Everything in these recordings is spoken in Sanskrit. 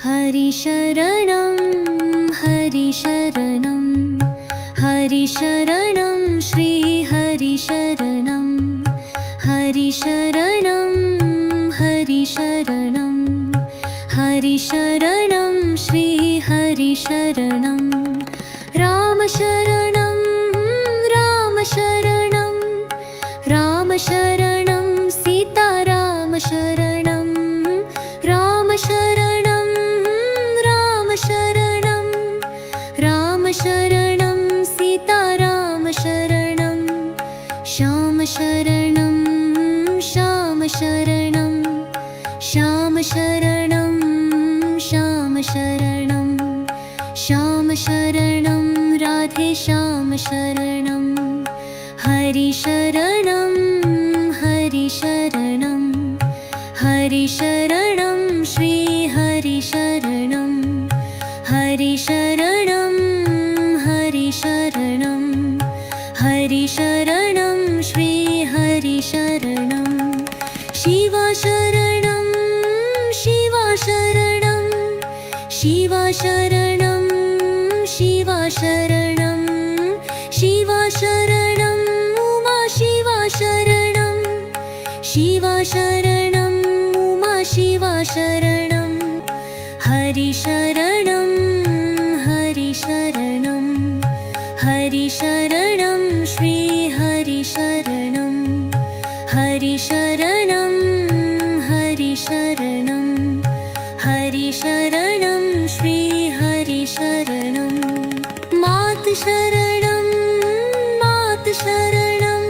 हरिशरणं हरिशरणं हरिशरणं श्रीहरिशरणं हरिशरणं हरिशरणं हरिशरणं श्रीहरिशरणं रामशरणं रामशरणं रामशरणं सीतारामशरणं रामशरणं रामशरणं रामशरणं सीतारामशरणं श्यामशरणं श्यामशरणं श्यामशरणं श्यामशरणं श्यामशरणं राधे श्यामशरणं हरिशरणं हरिशरणं हरिशरणं श्रीहरिशरणं हरिशरणं हरिशरणं हरिशरणं श्रीहरिशरणं शिवशरणं शिवशरणं शिवशरणं शिवशरणं शिवशरणं उमा शिवशरणं शिवशरणं उमा शिवशरणं हरिशरणं हरिशरणं हरिशरणं श्रीहरिशरणं हरिशरणं हरिशरणं हरिशरणं श्रीहरिशरणं मातशरणं मातशरणं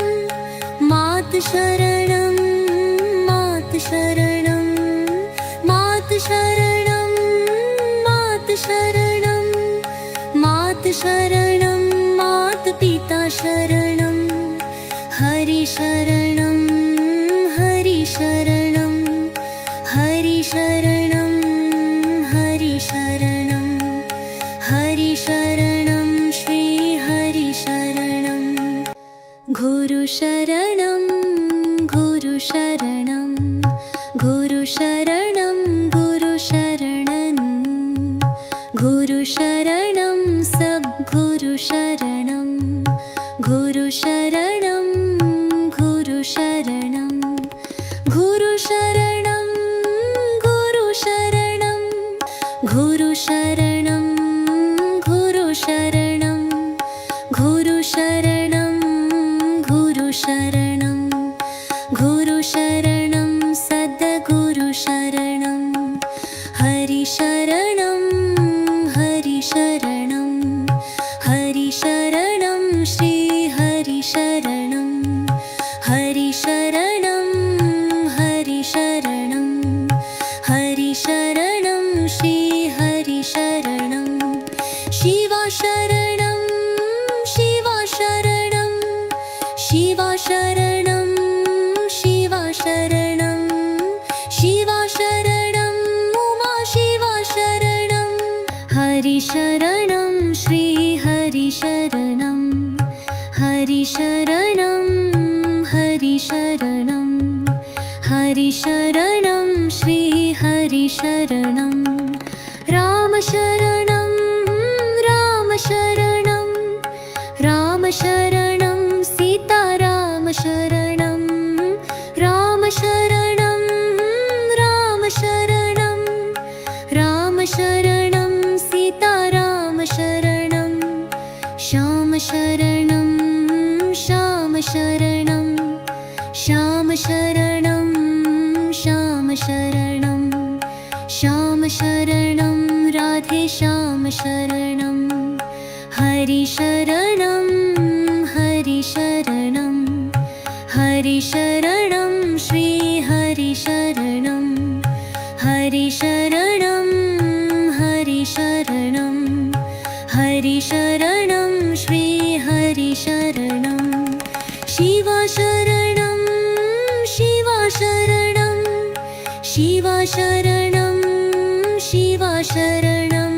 मातशरणं मातशरणं मातशरणं मातशरणं मातशरणं मातपिता शरणं हरिशरणं हरिशरणं हरिशरणं हरिशरणं हरिशरणं श्रीहरिशरणं गुरुशरणं गुरुशरणं गुरुशरणं गुरुशरणं गुरुशरणं सद्गुरुशरणं गुरुशरणं गुरुशरणं गुरुशरणं गुरुशरणं गुरुशरणं गुरुशरणं गुरुशरणं गुरुशरणं गुरुशरणं सद्गुरुशरणं हरिशरणं हरिशरणं हरिशरणं श्रीहरिशरणं हरिशरणं हरिशरणं हरिशरणं श्रीहरिशरणं शिवशरणं शिवशरणं शिवशरणं शिवशरणं शिवशरणं उमा शिवशरणं हरिशरणं श्रीहरिशरणं हरिशरणं हरिशरणं हरिशरणं श्रीहरिशरणं रामशरणं रामशरणं रामशरणं सीतारामशरणं रामशरणं रामशरणं रामशरणं सीतारामशरणं श्यामशरणं श्यामशरणं श्यामशरणं श्यामशरणं श्यामशरणं राधे श्यामशरणं हरिशरणं हरिशरणं हरिशरणं श्रीहरिशरणं हरिशरणं हरिशरणं हरिशरणं श्रीहरिशरणं शिवशरणं शिवशरणं शिवशरणं शिवशरणं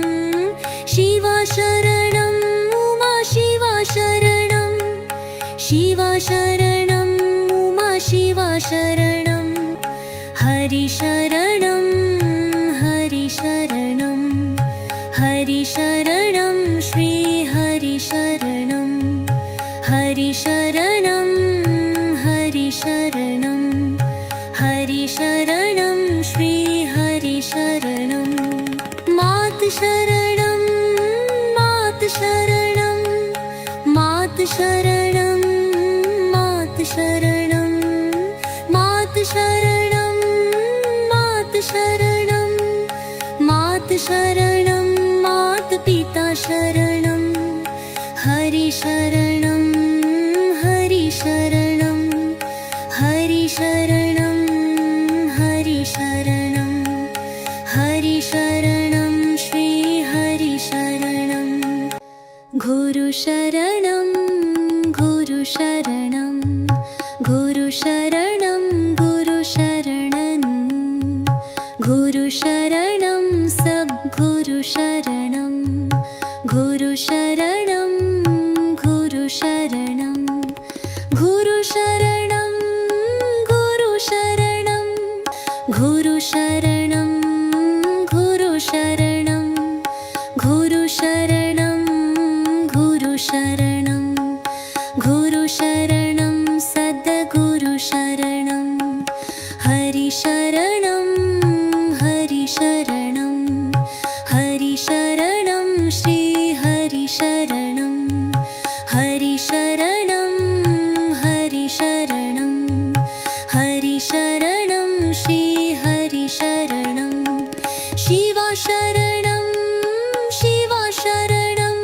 शिवशरणं उमा शिवशरणं शिवशरणं उमा शिवशरणं हरिशरणं हरिशरणं शरणं मात शरणं मात शरणं मात शरणं मात शरणं मात शरणं मात शरणं मात पिता शरणं हरि शरणं हरि शरणं हरि शरणं हरि शरणं हरि शरणं श्री हरि शरणं गुरु शरणं गुरु शरणं गुरु शरणं गुरु शरणं गुरु शरणं सद्गुरु शरणं गुरु शरणं गुरु शरणं गुरु शरणं गुरु शरणं गुरु शरणं गुरु शरणं गुरु शरणं गुरु शरणं गुरु शरणं सद्गुरु शरणं हरि शरणं हरि शरणं हरि शरणं श्री हरि शरणं हरि शरणं हरि शरणं हरि शरणं श्री हरि शरणं शिवा शरणं शिवा शरणं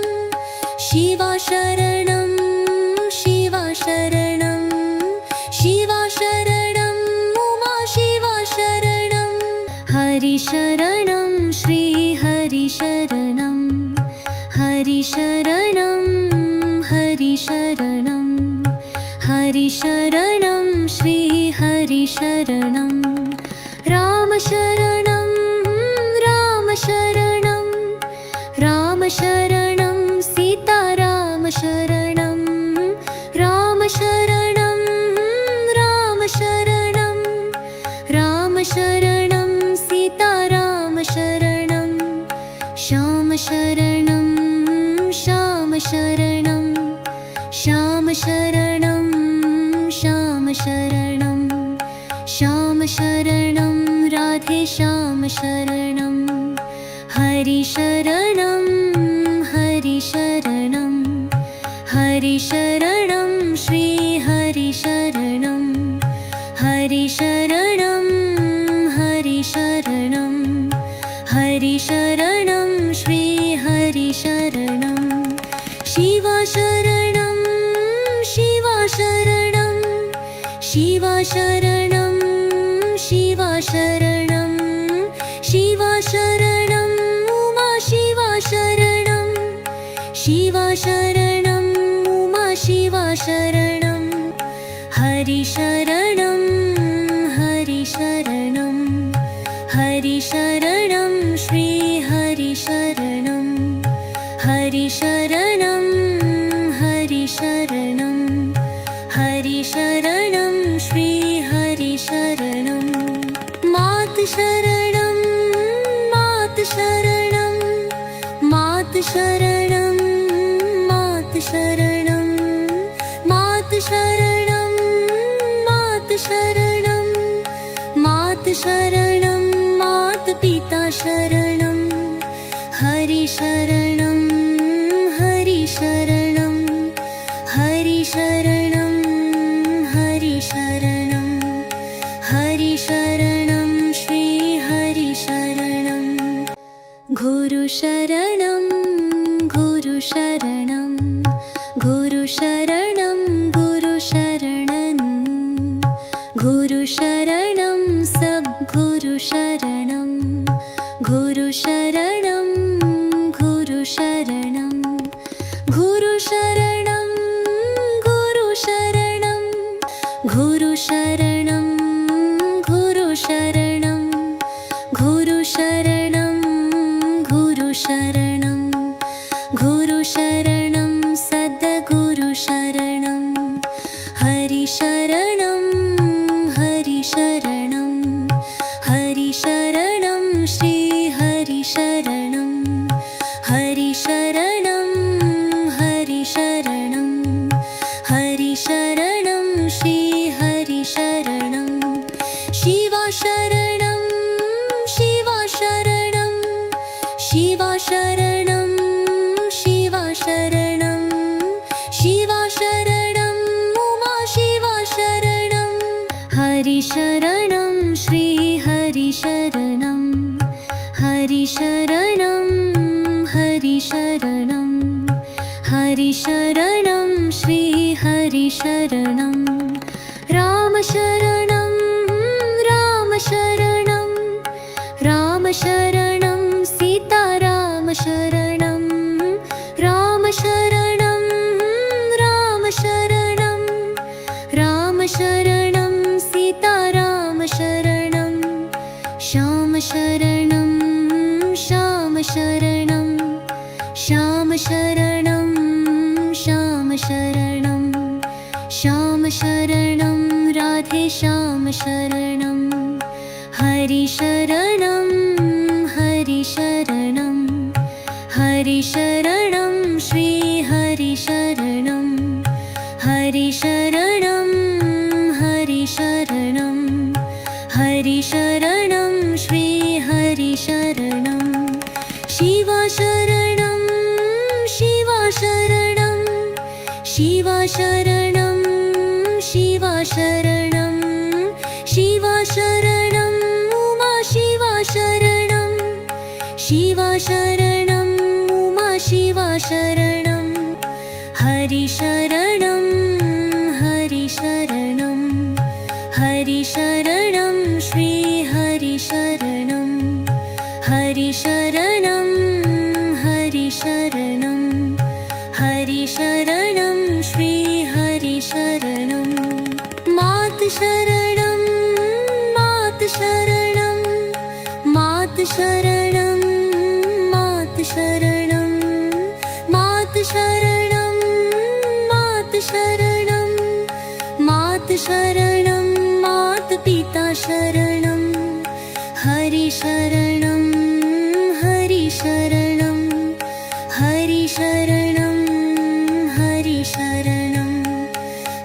शिवा शरणं शिवा शरणं शिवा शरणं उमा शिवा शरणं हरि शरणं श्री हरि शरणं हरि शरणं हरि शरणं हरि शरणं श्री हरि शरणं राम शरणं राम शरणं राम शरणं सीताराम शरणं राम शरणं राम शरणं राम शरणं सीताराम शरणं श्याम शरणं श्याम शरणं श्याम शरणं श्याम शरणं श्याम शरणं राधे श्याम शरणं हरि शरणं हरि शरणं हरि शरणं श्री हरि शरणं हरि शरणं हरि शरणं हरि शरणं श्री हरि शरणं शिवा शरणं शिवा शरणं शिवा शरणं शिवा शरणं शिवा शरणं उमा शिवा शरणं शिवा शरणं उमा शिवा शरणं हरि शरणं हरि शरणं हरि शरणं श्री हरि शरणं हरि शरणं हरि शरणं हरि शरणं श्री हरि शरणं मात शरणं मात शरणं मात शरणं मात शरणं मात शरणं मात शरणं मात शरणं मात पिता शरणं हरि शरणं हरि शरणं हरि शरणं हरि शरणं हरि शरणं श्री हरि शरणं गुरु शरणं गुरु शरणं गुरु शरणं गुरु शरणं गुरु शरणं सद्गुरु शरणं गुरु शरणं गुरु शरणं गुरु शरणं गुरु शरणं गुरु शरणं गुरु शरणं गुरु शरणं गुरु शरणं गुरु शरणं सद्गुरु शरणं हरि शरणं हरि शरणं हरि शरणं श्री हरि शरणं हरि शरणं हरि शरणं हरि शरणं श्री हरि शरणं शिवा शरणं शिवा शरणं शिवा शरणं शिवा शरणं शिवा शरणं उमा शिवा शरणं हरि शरणं श्री हरि शरणं हरि शरणं हरि शरणं हरि शरणं श्री हरि शरणं राम शरणं राम शरणं राम शरणं सीता राम शरणं राम शरणं राम शरणं राम शरणं सीता राम शरणं श्याम शरणं श्याम शरणं श्याम शरणं श्याम शरणं श्याम शरणं राधे श्याम शरणं हरि शरणं हरि शरणं हरि शरणं श्री हरि शरणं हरि शरणं हरि शरणं हरि शरणं श्री हरि शरणं शिवा शरणं शिवा शरणं शिवा शरणं शिवा शरणं शिवा शरणं उमा शिवा शरणं शिवा शरणं उमा शिवा शरणं हरि शरणं हरि शरणं हरि शरणं श्री हरि शरणं हरि शरणं हरि शरणं हरि शरणं श्री हरि शरणं मात शरणं मात शरणं मात शरणं मात शरणं मात शरणं मात शरणं मात शरणं मात पिता शरणं हरि शरणं हरि शरणं हरि शरणं हरि शरणं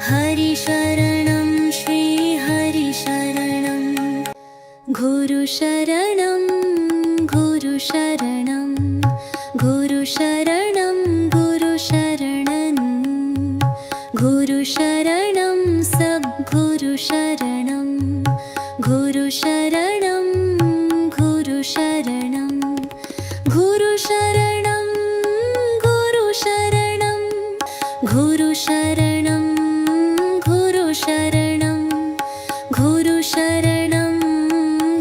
हरि शरणं श्री हरि शरणं गुरु शरणं गुरु शरणं गुरु शरणं गुरु शरणं गुरु शरणं सब गुरु शरणं गुरु शरणं गुरु शरणं गुरु शरणं गुरु शरणं गुरु शरणं गुरु शरणं गुरु शरणं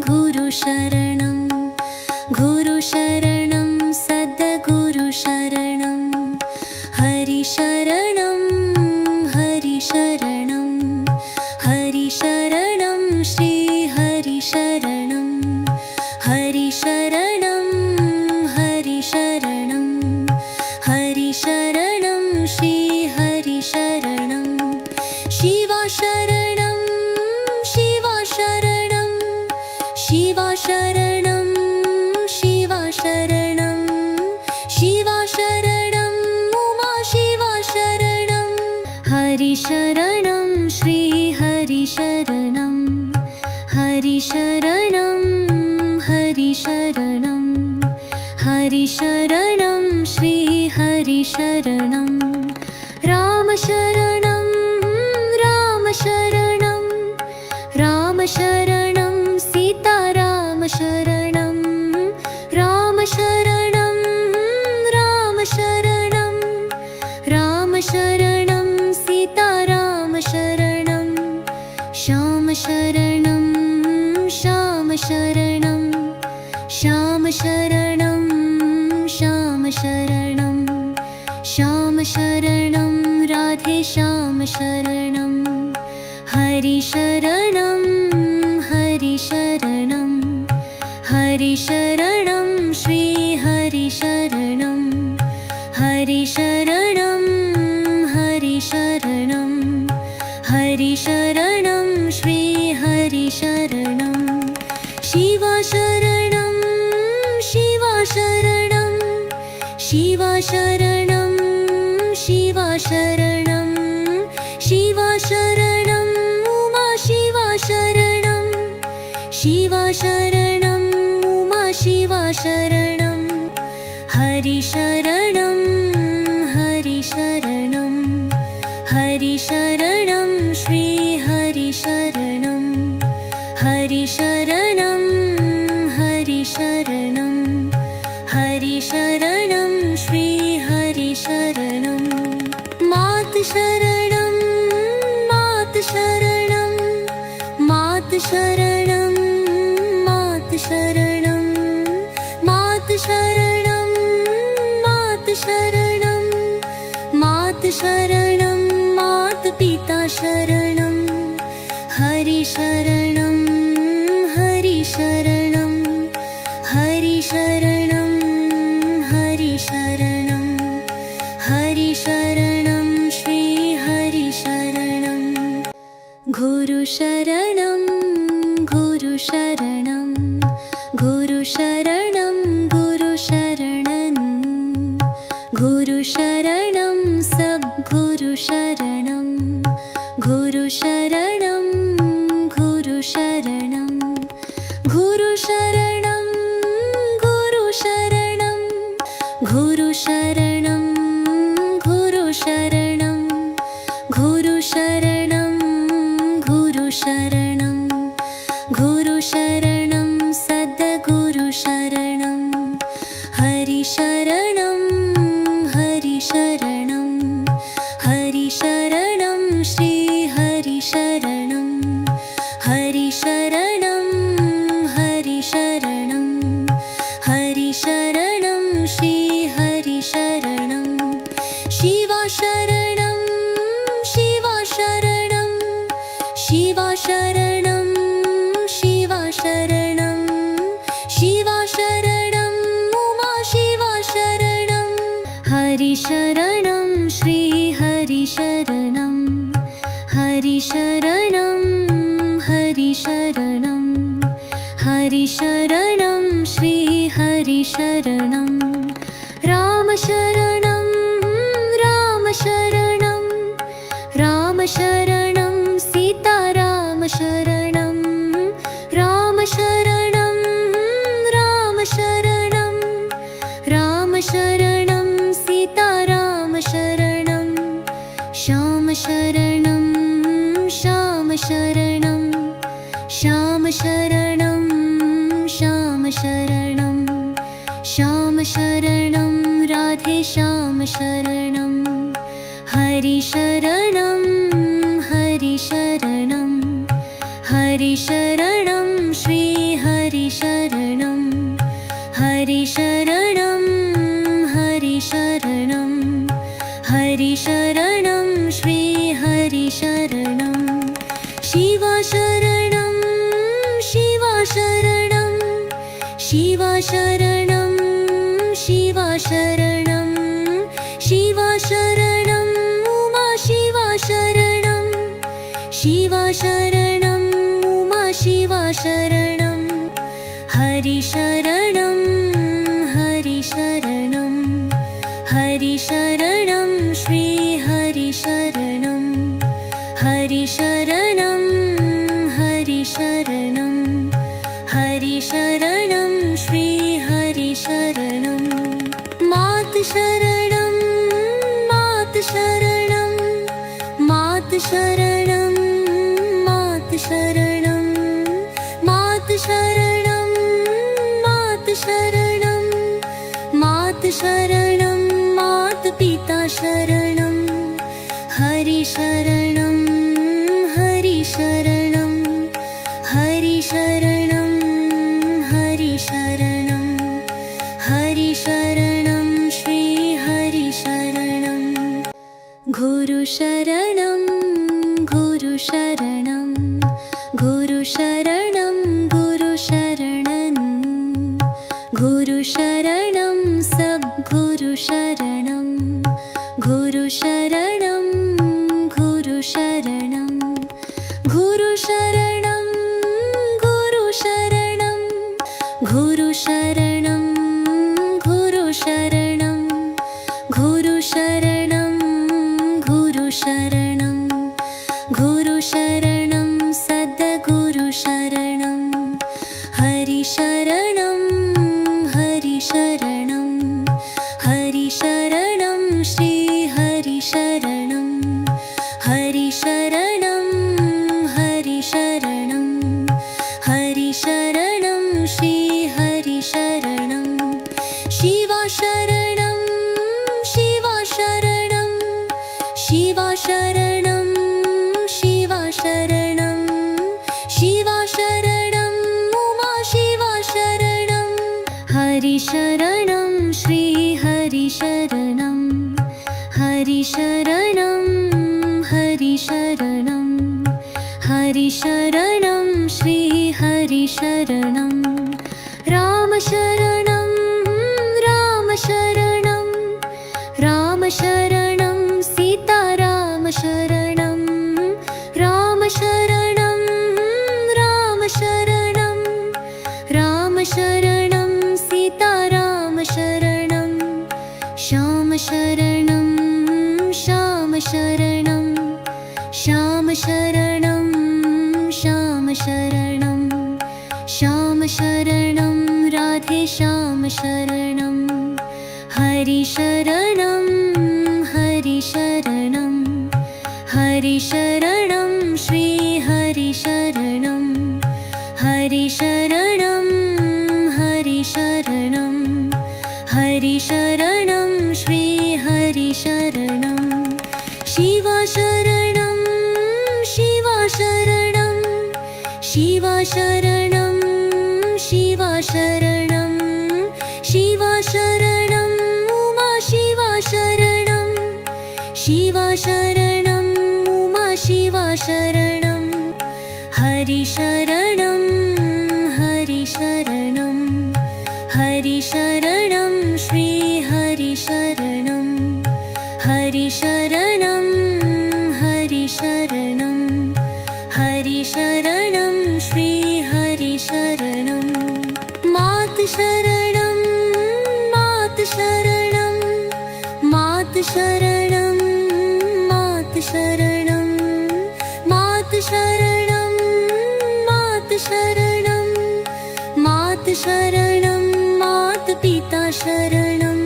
गुरु शरणं गुरु शरणं सद्गुरु शरणं हरि शरणं हरि शरणं हरि शरणं श्री हरि शरणं हरि शरणं हरि शरणं हरि शरणं श्री हरि शरणं शिवा शरणं शिवा शरणं शिवा शरणं शिवा शरणं शिवा शरणं उमा शिवा शरणं हरि शरणं श्री हरि शरणं हरि शरणं हरि शरणं हरि शरणं श्री हरि शरणं राम शरणं राम शरणं राम शरणं सीता राम शरणं राम शरणं राम शरणं राम शरणं सीता राम शरणं श्याम शरणं श्याम शरणं श्याम शरणं श्याम शरणं श्याम शरणं राधे श्याम शरणं हरि शरणं हरि शरणं हरि शरणं श्री हरि शरणं हरि शरणं हरि शरणं हरि शरणं श्री हरि शरणं शिवा शरणं शिवा शरणं शिवा शरणं शिवा शरणं शिवा शरणं उमा शिवा शरणं शिवा शरणं उमा शिवा शरणं हरिशरणं हरिशरणं हरिशरणं श्रीहरिशरणं हरिशरणं हरिशरणं हरिशरणं श्रीहरिशरणं मातशरणं मातशरणं मातशरणं मातशरणं मातशरणं मातशरणं मातशरणं मातपिता शरणं हरिशरणं हरिशरणं हरिशरणं हरिशरणं हरिशरणं श्रीहरिशरणं गुरुशरणं गुरुशरणं गुरुशरणं गुरुशरणं गुरुशरणं सद्गुरुशरणं गुरुशरणं गुरुशरणं गुरुशरणं गुरुशरणं गुरुशरणं गुरुशरणं गुरुशरणं गुरुशरणं गुरुशरणं सद्गुरुशरणं हरिशरणं हरिशरणं हरिशरणं श्रीहरिशरणं हरिशरणं हरिशरणं हरिशरणं श्रीहरिशरणं शिवशरणं शिवशरणं शिवशरणं शिवशरणं शिवशरणं उमाशिवशरणं हरिशरणं श्रीहरिशरणं हरिशरणं हरिशरणं हरिशरणं श्रीहरिशरणं रामशरणं रामशरणं रामशरणं सीतारामशरणं रामशरणं रामशरणं रामशरणं सीतारामशरणं श्यामशरणं श्यामशरणं श्यामशरणं श्यामशरणं श्यामशरणं राधे श्यामशरणं हरिशरणं हरिशरणं हरिशरणं श्रीहरिशरणं हरिशरणं हरिशरणं हरिशरणं श्रीहरिशरणं शिवशरणं शिवशरणं शिवशरणं शिवशरणं शिवशरणं उमाशिवशरणं शिवशरणं उमाशिवशरणं हरिशरणं हरिशरणं हरिशरणं श्रीहरिशरणं हरिशरणं हरिशरणं हरिशरणं श्रीहरिशरणं मातशरणं मातशरणं मातशरणं मातशरणं मातशरणं मातशरणं मातशरणं मातपिता शरणं हरिशरणं हरिशरणं हरिशरणं हरिशरणं हरिशरणं श्रीहरिशरणं गुरुशरणं गुरुशरणं गुरुशरणं गुरुशरणं गुरुशरणं सद्गुरुशरणं गुरुशरणं गुरुशरणं गुरुशरणं गुरुशरणं गुरुशरणं गुरुशरणं गुरुशरणं गुरुशरणं गुरुशरणं सद्गुरुशरणं हरिशरणं हरिशरणं शरणं शिवा शरणं शिवा शरणं शिवा शरणं शिवा शरणं उमा शिवा शरणं हरि शरणं श्री हरि शरणं हरि शरणं हरि शरणं हरि शरणं श्री हरि शरणं राम शरणं राम शरणं राम शरणं सीता राम शरणं राम शरणं राम शरणं राम शरणं सीता राम शरणं श्याम शरणं श्याम शरणं श्याम शरणं श्याम शरणं श्याम शरणं राधे श्याम शरणं हरि शरणं हरि शरणं हरि शरणं श्री हरि शरणं हरि शरणं हरि शरणं हरि शरणं श्री हरि शरणं शिवा शरणं शिवा शरणं शिवा शरणं शिवा शरणं शिवा शरणं उमा शिवा शरणं शिवा शरणं उमा शिवा शरणं हरि शरणं हरि शरणं हरि शरणं श्री हरि शरणं हरि शरणं हरि शरणं हरि शरणं श्री हरि शरणं मात शरणं मात शरणं मात शरणं मात शरणं मात शरणं मात शरणं मात शरणं मात पिता शरणं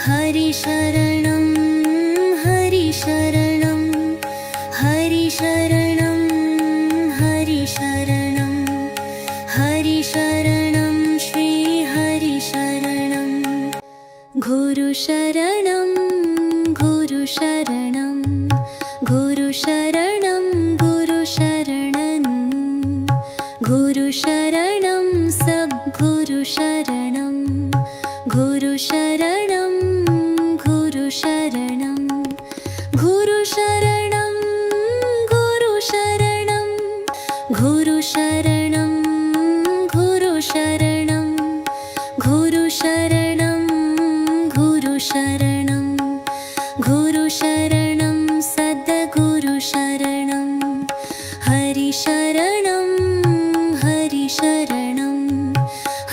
हरि शरणं हरि शरणं हरि शरणं हरि शरणं हरि शरणं श्री हरि शरणं गुरु शरणं गुरु शरणं गुरु शरणं गुरु शरणं गुरु शरणं सद्गुरु शरणं गुरु शरणं गुरु शरणं गुरु शरणं गुरु शरणं गुरु शरणं गुरु शरणं गुरु शरणं गुरु शरणं गुरु शरणं सद्गुरु शरणं हरि शरणं हरि शरणं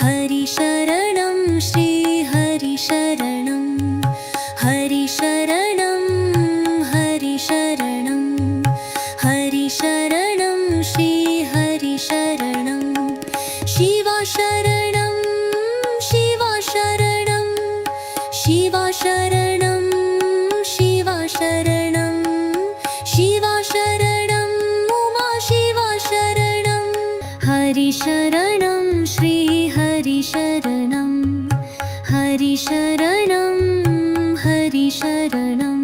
हरि शरणं श्री हरि शरणं हरि शरणं हरि शरणं हरि शरणं श्री हरि शरणं शिवा शरणं शिवा शरणं शिवा शरणं शिवा शरणं शिवा शरणं उमा शिवा शरणं हरि शरणं श्री हरि शरणं हरि शरणं हरि शरणं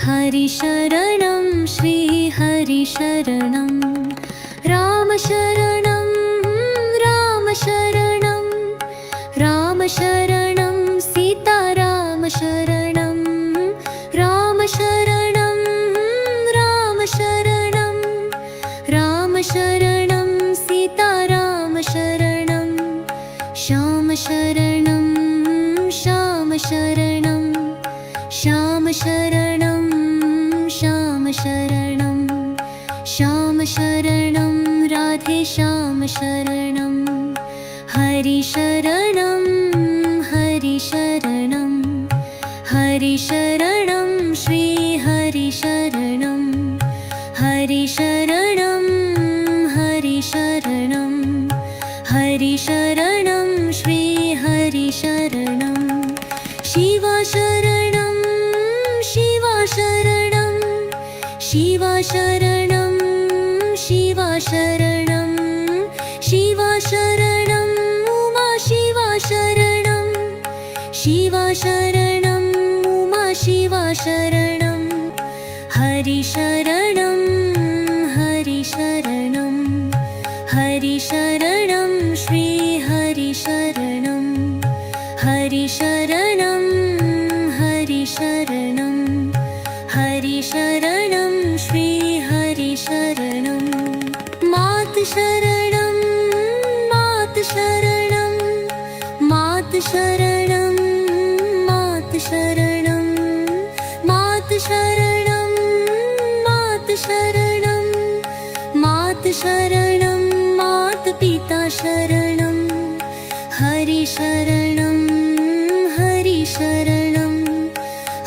हरि शरणं श्री हरि शरणं राम शरणं राम शरणं राम शरणं सीता राम शरणं राम शरणं राम शरणं राम शरणं सीता राम शरणं श्याम शरणं श्याम शरणं श्याम शरणं श्याम शरणं श्याम शरणं राधे श्याम शरणं हरि शरणं हरि शरणं हरि शरणं श्री हरि शरणं हरि शरणं हरि शरणं हरि शरणं श्री हरि शरणं शिवा शरणं शिवा शरणं शिवा शरणं शिवा शरणं शिवा शरणं उमा शिवा शरणं शिवा शरणं उमा शिवा शरणं हरि शरणं हरि शरणं हरि शरणं श्री हरि शरणं हरि शरणं हरि शरणं हरि शरणं श्री हरि शरणं मात शरणं मात शरणं मात शरणं मात शरणं मात शरणं मात शरणं मात शरणं मात पिता शरणं हरि शरणं हरि शरणं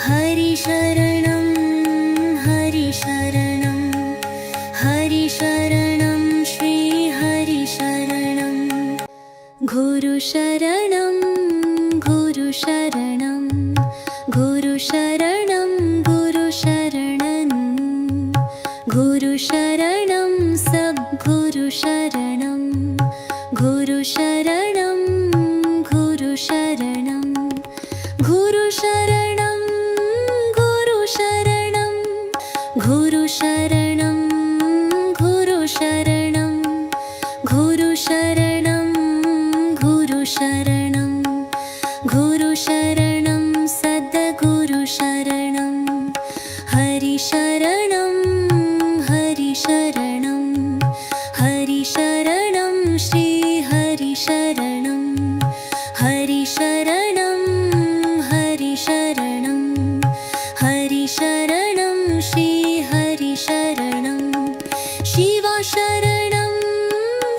हरि शरणं हरि शरणं हरि शरणं श्री हरि शरणं गुरु शरणं गुरु शरणं गुरु शरणं गुरु शरणं गुरु शरणं सद्गुरु शरणं गुरु शरणं गुरु शरणं गुरु शरणं गुरु शरणं गुरु शरणं गुरु शरणं गुरु शरणं गुरु शरणं गुरु शरणं सद्गुरु शरणं हरि शरणं हरि शरणं हरि शरणं श्री हरि शरणं हरि शरणं हरि शरणं हरि शरणं श्री हरि शरणं शिवा शरणं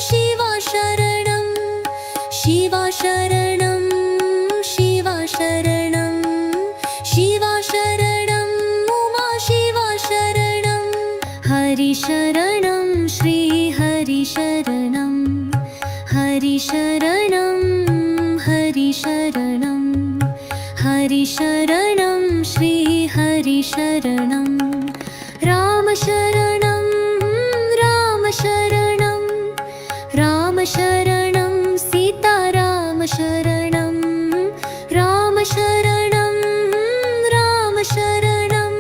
शिवा शरणं शिवा शरणं शिवा शरणं शिवा शरणं उमा शिवा शरणं हरि शरणं श्री हरि शरणं हरि शरणं हरि शरणं हरि शरणं श्री हरि शरणं राम शरणं राम शरणं राम शरणं सीताराम शरणं राम शरणं राम शरणं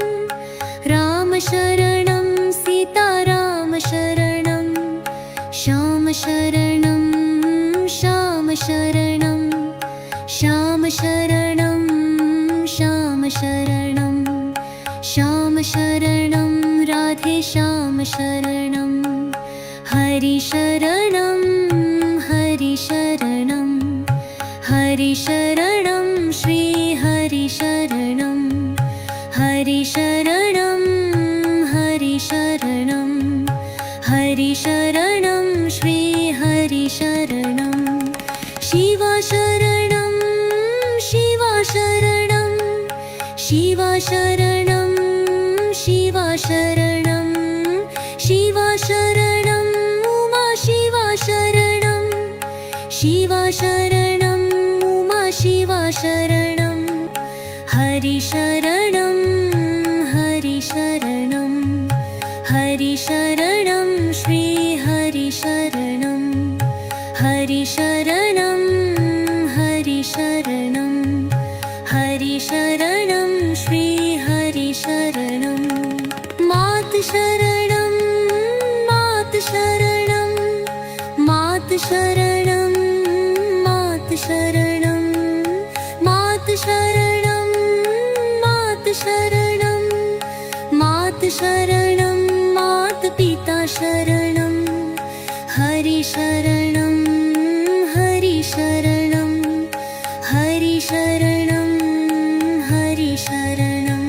राम शरणं सीताराम शरणं श्याम शरणं श्याम शरणं श्याम शरणं श्याम शरणं श्याम शरणं राधे श्याम शरणं हरि शरणं हरि शरणं हरि शरणं श्री हरि शरणं हरि शरणं हरि शरणं हरि शरणं श्री हरि शरणं शिवा शरणं शिवा शरणं शिवा शरणं शिवा शरणं शिवा शरणं उमा शिवा शरणं शिवा शरणं उमा शिवा शरणं हरि शरणं हरि शरणं हरि शरणं श्री हरि शरणं हरि शरणं हरि शरणं हरि शरणं श्री हरि शरणं मात शरणं मात शरणं मात शरणं मात शरणं मात शरणं मात शरणं मात शरणं मात पिता शरणं हरि शरणं हरि शरणं हरि शरणं हरि शरणं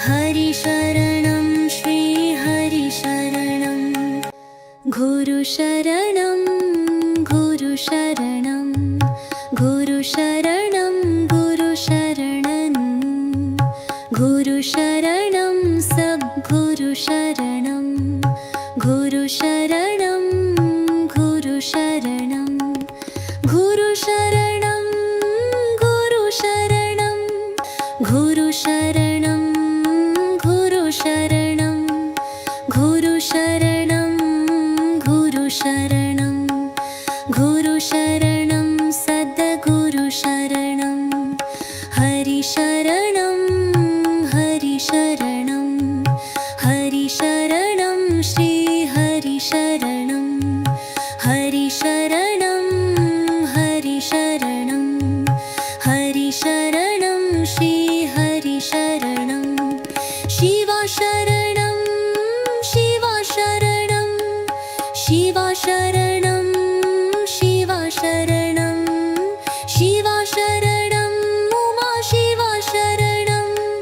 हरि शरणं श्री हरि शरणं गुरु शरणं गुरु शरणं गुरु शरणं गुरु शरणं गुरु शरणं सद्गुरु शरणं गुरु शरणं गुरु शरणं गुरु शरणं गुरु शरणं गुरु शरणं गुरु शरणं गुरु शरणं गुरु शरणं गुरु शरणं सद्गुरु शरणं शरणं